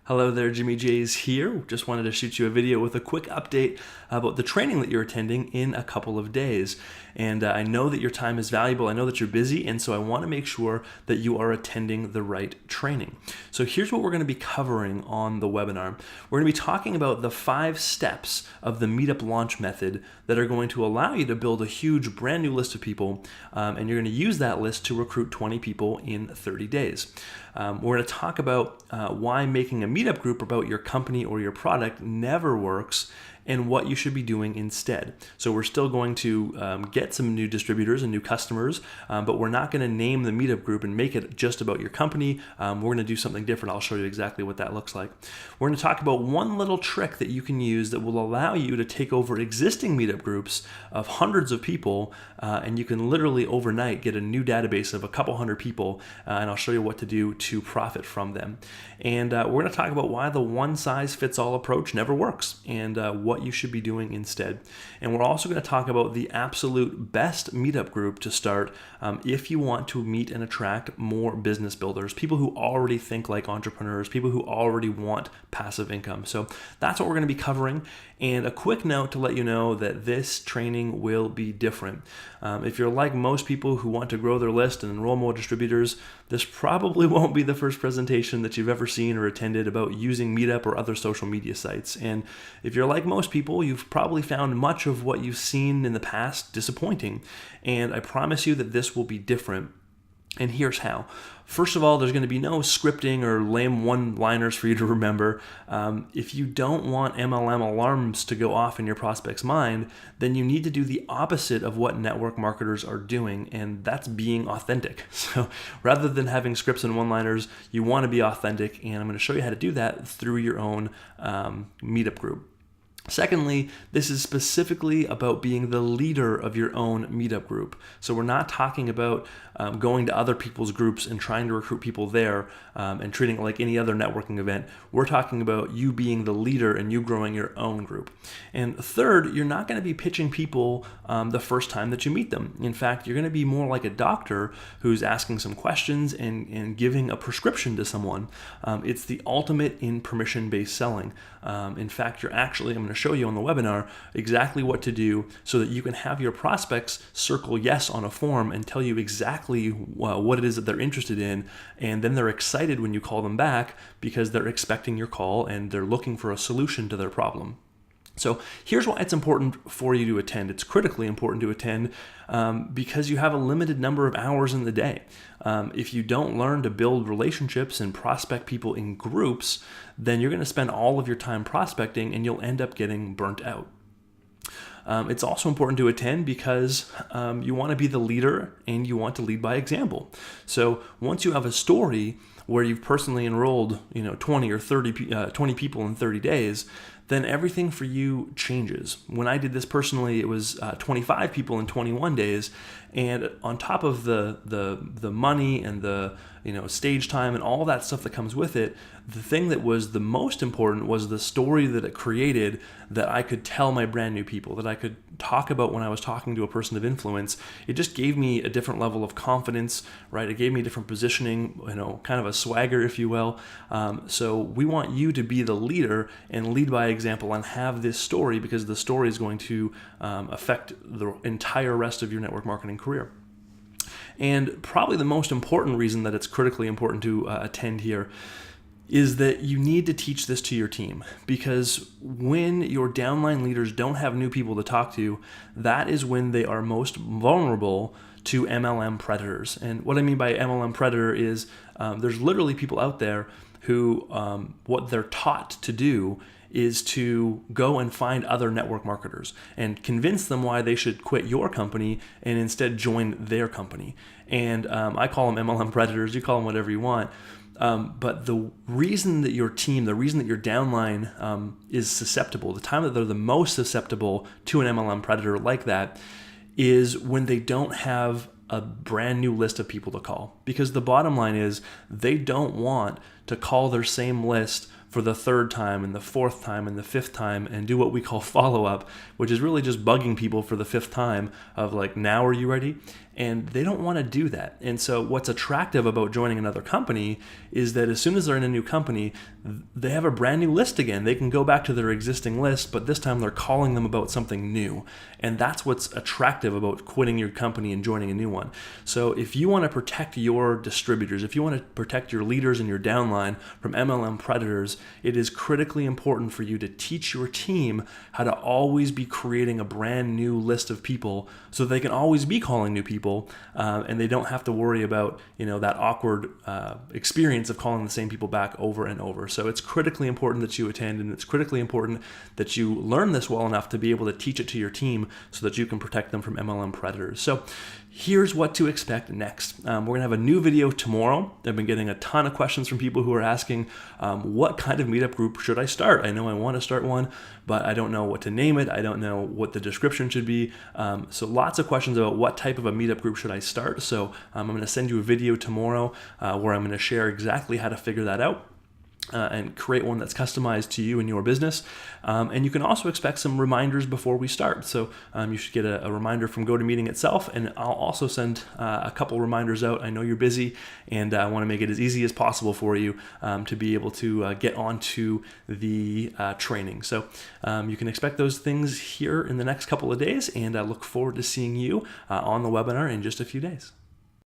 Hello there, Jimmy J's here. Just wanted to shoot you a video with a quick update about the training that you're attending in a couple of days. And I know that your time is valuable. I know that you're busy, and so I want to make sure that you are attending the right training. So here's what we're going to be covering on the webinar. We're going to be talking about the 5 steps of the meetup launch method that are going to allow you to build a huge brand new list of people, and you're going to use that list to recruit 20 people in 30 days. We're going to talk about why making a meetup group about your company or your product never works and what you should be doing instead. So we're still going to get some new distributors and new customers, but we're not going to name the meetup group and make it just about your company. We're going to do something different. I'll show you exactly what that looks like. We're going to talk about one little trick that you can use that will allow you to take over existing meetup groups of hundreds of people, and you can literally overnight get a new database of a couple hundred people, and I'll show you what to do to profit from them. And we're going to talk about why the one-size-fits-all approach never works and what you should be doing instead. And we're also going to talk about the absolute best meetup group to start if you want to meet and attract more business builders, people who already think like entrepreneurs, people who already want passive income. So that's what we're going to be covering. And a quick note to let you know that this training will be different. If you're like most people who want to grow their list and enroll more distributors, this probably won't be the first presentation that you've ever seen or attended about using Meetup or other social media sites. And if you're like most people, you've probably found much of what you've seen in the past disappointing. And I promise you that this will be different. And here's how. First of all, there's going to be no scripting or lame one-liners for you to remember. If you don't want MLM alarms to go off in your prospect's mind, then you need to do the opposite of what network marketers are doing, and that's being authentic. So rather than having scripts and one-liners, you want to be authentic, and I'm going to show you how to do that through your own meetup group. Secondly, this is specifically about being the leader of your own meetup group. So we're not talking about going to other people's groups and trying to recruit people there and treating it like any other networking event. We're talking about you being the leader and you growing your own group. And third, you're not going to be pitching people the first time that you meet them. In fact, you're going to be more like a doctor who's asking some questions and giving a prescription to someone. It's the ultimate in permission-based selling. In fact, I'm going to show you on the webinar exactly what to do so that you can have your prospects circle yes on a form and tell you exactly what it is that they're interested in, and then they're excited when you call them back because they're expecting your call and they're looking for a solution to their problem. So here's why it's important for you to attend. It's critically important to attend because you have a limited number of hours in the day. If you don't learn to build relationships and prospect people in groups, then you're going to spend all of your time prospecting and you'll end up getting burnt out. It's also important to attend because you want to be the leader and you want to lead by example. So once you have a story where you've personally enrolled 20 or 20 people in 30 days, then everything for you changes. When I did this personally, it was 25 people in 21 days, and on top of the money and the stage time and all that stuff that comes with it, the thing that was the most important was the story that it created that I could tell my brand new people, that I could talk about when I was talking to a person of influence. It just gave me a different level of confidence, right? It gave me a different positioning, kind of a swagger, if you will. So we want you to be the leader and lead by example and have this story, because the story is going to affect the entire rest of your network marketing career. And probably the most important reason that it's critically important to attend here is that you need to teach this to your team, because when your downline leaders don't have new people to talk to, that is when they are most vulnerable to MLM predators. And what I mean by MLM predator is there's literally people out there who what they're taught to do is to go and find other network marketers and convince them why they should quit your company and instead join their company. And I call them MLM predators. You call them whatever you want. But the reason that your team, the reason that your downline is susceptible, the time that they're the most susceptible to an MLM predator like that, is when they don't have a brand new list of people to call. Because the bottom line is they don't want to call their same list for the third time and the fourth time and the fifth time and do what we call follow-up, which is really just bugging people for the fifth time of like, now are you ready? And they don't want to do that. And so what's attractive about joining another company is that as soon as they're in a new company, they have a brand new list again. They can go back to their existing list, but this time they're calling them about something new. And that's what's attractive about quitting your company and joining a new one. So if you want to protect your distributors, if you want to protect your leaders and your downline from MLM predators, it is critically important for you to teach your team how to always be creating a brand new list of people so they can always be calling new people. And they don't have to worry about that awkward experience of calling the same people back over and over. So it's critically important that you attend, and it's critically important that you learn this well enough to be able to teach it to your team so that you can protect them from MLM predators. So here's what to expect next. We're going to have a new video tomorrow. I've been getting a ton of questions from people who are asking, what kind of meetup group should I start? I know I want to start one, but I don't know what to name it. I don't know what the description should be. So lots of questions about what type of a meetup group should I start. So I'm going to send you a video tomorrow where I'm going to share exactly how to figure that out. And create one that's customized to you and your business. And you can also expect some reminders before we start. So you should get a reminder from GoToMeeting itself, and I'll also send a couple reminders out. I know you're busy, and I want to make it as easy as possible for you to be able to get onto the training. So you can expect those things here in the next couple of days, and I look forward to seeing you on the webinar in just a few days.